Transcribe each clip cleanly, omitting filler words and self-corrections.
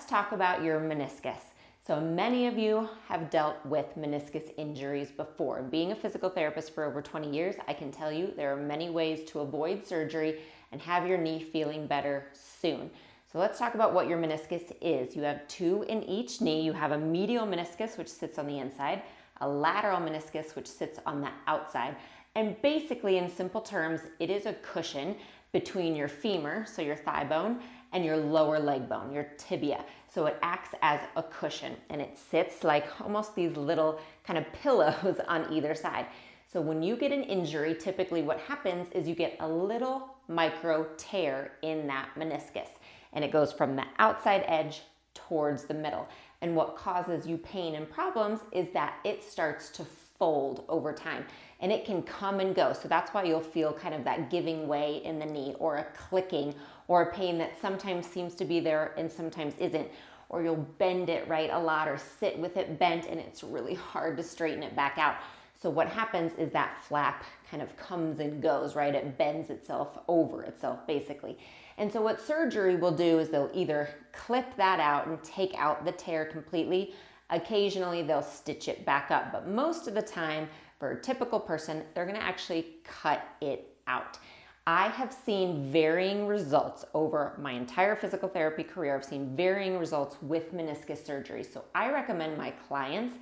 talk about your meniscus. So many of you have dealt with meniscus injuries before. Being a physical therapist for over 20 years, I can tell you there are many ways to avoid surgery and have your knee feeling better soon. So let's talk about what your meniscus is. You have two in each knee. You have a medial meniscus, which sits on the inside, a lateral meniscus, which sits on the outside. And basically, in simple terms, it is a cushion between your femur, so your thigh bone, and your lower leg bone, your tibia. So it acts as a cushion, and it sits like almost these little kind of pillows on either side. So when you get an injury, typically what happens is you get a little micro tear in that meniscus, and it goes from the outside edge towards the middle. And what causes you pain and problems is that it starts to fold over time, and it can come and go. So that's why you'll feel kind of that giving way in the knee, or a clicking, or a pain that sometimes seems to be there and sometimes isn't. Or you'll bend it right a lot, or sit with it bent, and it's really hard to straighten it back out. So what happens is that flap kind of comes and goes, right? It bends itself over itself, basically. And so what surgery will do is they'll either clip that out and take out the tear completely. Occasionally they'll stitch it back up, but most of the time for a typical person, they're gonna actually cut it out. I have seen varying results over my entire physical therapy career. I've seen varying results with meniscus surgery. So I recommend my clients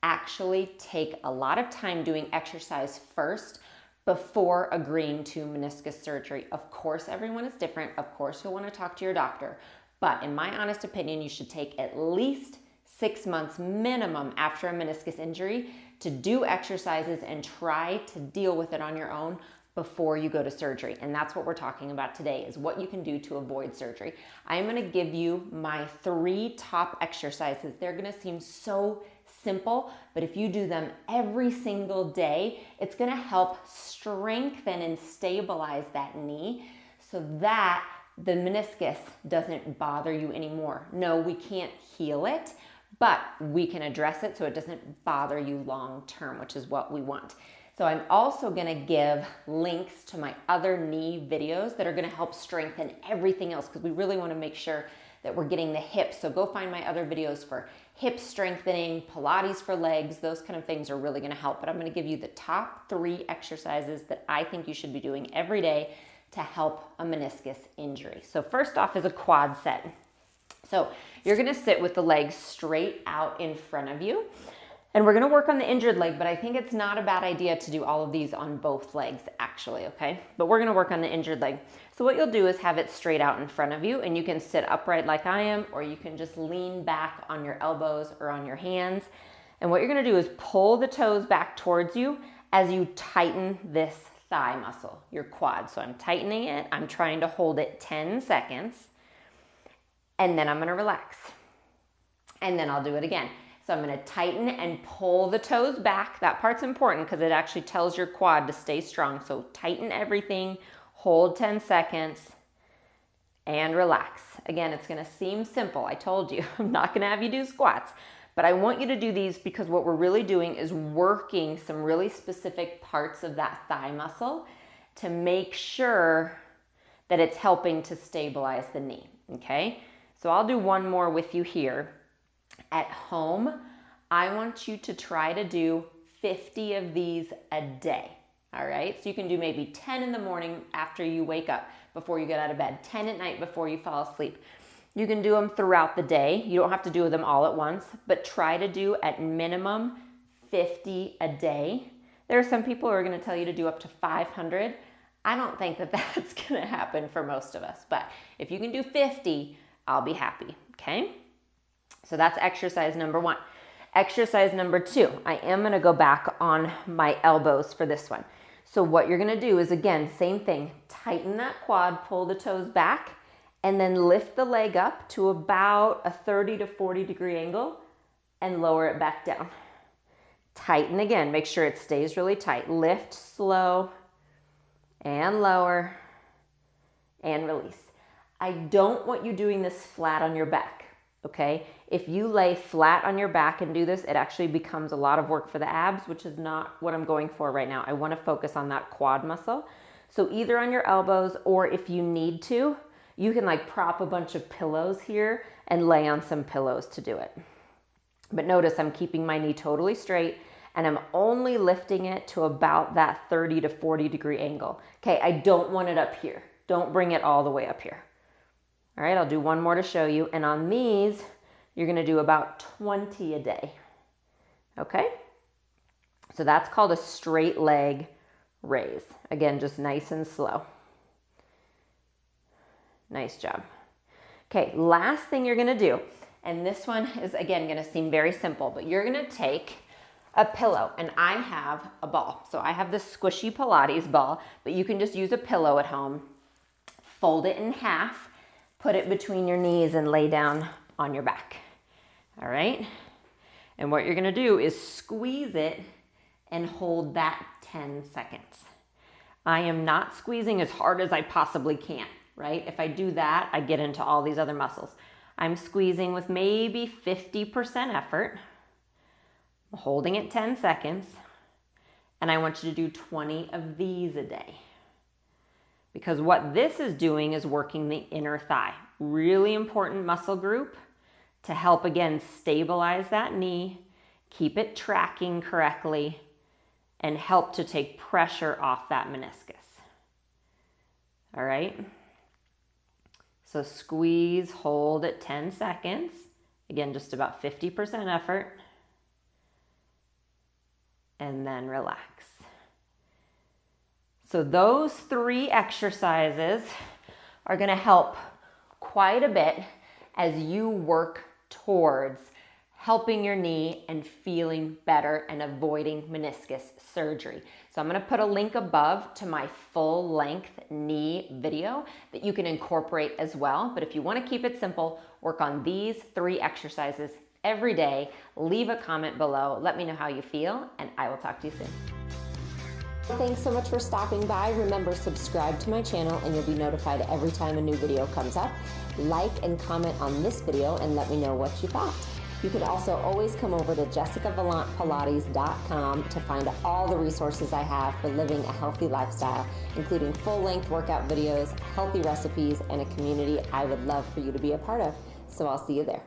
actually take a lot of time doing exercise first before agreeing to meniscus surgery. Of course, everyone is different. Of course, you'll want to talk to your doctor. But in my honest opinion, you should take at least 6 months minimum after a meniscus injury to do exercises and try to deal with it on your own before you go to surgery. And that's what we're talking about today, is what you can do to avoid surgery. I'm going to give you my 3 top exercises. They're going to seem so simple, but if you do them every single day, it's going to help strengthen and stabilize that knee so that the meniscus doesn't bother you anymore. No, we can't heal it, but we can address it so it doesn't bother you long term, which is what we want. So I'm also going to give links to my other knee videos that are going to help strengthen everything else, because we really want to make sure that we're getting the hips. So go find my other videos for hip strengthening, Pilates for legs. Those kind of things are really going to help. But I'm going to give you the top 3 exercises that I think you should be doing every day to help a meniscus injury. So first off is a quad set. So you're going to sit with the legs straight out in front of you. And we're going to work on the injured leg, but I think it's not a bad idea to do all of these on both legs actually, okay? But we're going to work on the injured leg. So what you'll do is have it straight out in front of you, and you can sit upright like I am, or you can just lean back on your elbows or on your hands. And what you're going to do is pull the toes back towards you as you tighten this thigh muscle, your quad. So I'm tightening it. I'm trying to hold it 10 seconds, and then I'm going to relax. And then I'll do it again. So I'm going to tighten and pull the toes back. That part's important because it actually tells your quad to stay strong. So tighten everything, hold 10 seconds, and relax. Again, it's going to seem simple. I told you, I'm not going to have you do squats, but I want you to do these because what we're really doing is working some really specific parts of that thigh muscle to make sure that it's helping to stabilize the knee, okay? So I'll do one more with you here. At home, I want you to try to do 50 of these a day, all right? So you can do maybe 10 in the morning after you wake up, before you get out of bed, 10 at night before you fall asleep. You can do them throughout the day. You don't have to do them all at once, but try to do at minimum 50 a day. There are some people who are going to tell you to do up to 500. I don't think that that's going to happen for most of us, but if you can do 50, I'll be happy, okay? So that's exercise number 1. Exercise number 2, I am going to go back on my elbows for this one. So what you're going to do is, again, same thing. Tighten that quad, pull the toes back, and then lift the leg up to about a 30 to 40 degree angle and lower it back down. Tighten again. Make sure it stays really tight. Lift slow and lower and release. I don't want you doing this flat on your back. Okay, if you lay flat on your back and do this, it actually becomes a lot of work for the abs, which is not what I'm going for right now. I want to focus on that quad muscle. So either on your elbows, or if you need to, You can like prop a bunch of pillows here and lay on some pillows to do it. But notice I'm keeping my knee totally straight and I'm only lifting it to about that 30 to 40 degree angle. Okay, I don't want it up here. Don't bring it all the way up here. All right, I'll do one more to show you. And on these, you're gonna do about 20 a day. Okay? So that's called a straight leg raise. Again, just nice and slow. Nice job. Okay, last thing you're gonna do, and this one is again gonna seem very simple, but you're gonna take a pillow, and I have a ball. So I have this squishy Pilates ball, but you can just use a pillow at home, fold it in half, put it between your knees and lay down on your back. All right? And what you're gonna do is squeeze it and hold that 10 seconds. I am not squeezing as hard as I possibly can, right? If I do that, I get into all these other muscles. I'm squeezing with maybe 50% effort, holding it 10 seconds, and I want you to do 20 of these a day. Because what this is doing is working the inner thigh. Really important muscle group to help, again, stabilize that knee, keep it tracking correctly, and help to take pressure off that meniscus. All right? So squeeze, hold at 10 seconds. Again, just about 50% effort. And then relax. So those 3 exercises are gonna help quite a bit as you work towards helping your knee and feeling better and avoiding meniscus surgery. So I'm gonna put a link above to my full length knee video that you can incorporate as well. But if you wanna keep it simple, work on these 3 exercises every day. Leave a comment below. Let me know how you feel, and I will talk to you soon. Thanks so much for stopping by. Remember, subscribe to my channel and you'll be notified every time a new video comes up. Like and comment on this video and let me know what you thought. You can also always come over to jessicavallantpilates.com to find all the resources I have for living a healthy lifestyle, including full-length workout videos, healthy recipes, and a community I would love for you to be a part of. So I'll see you there.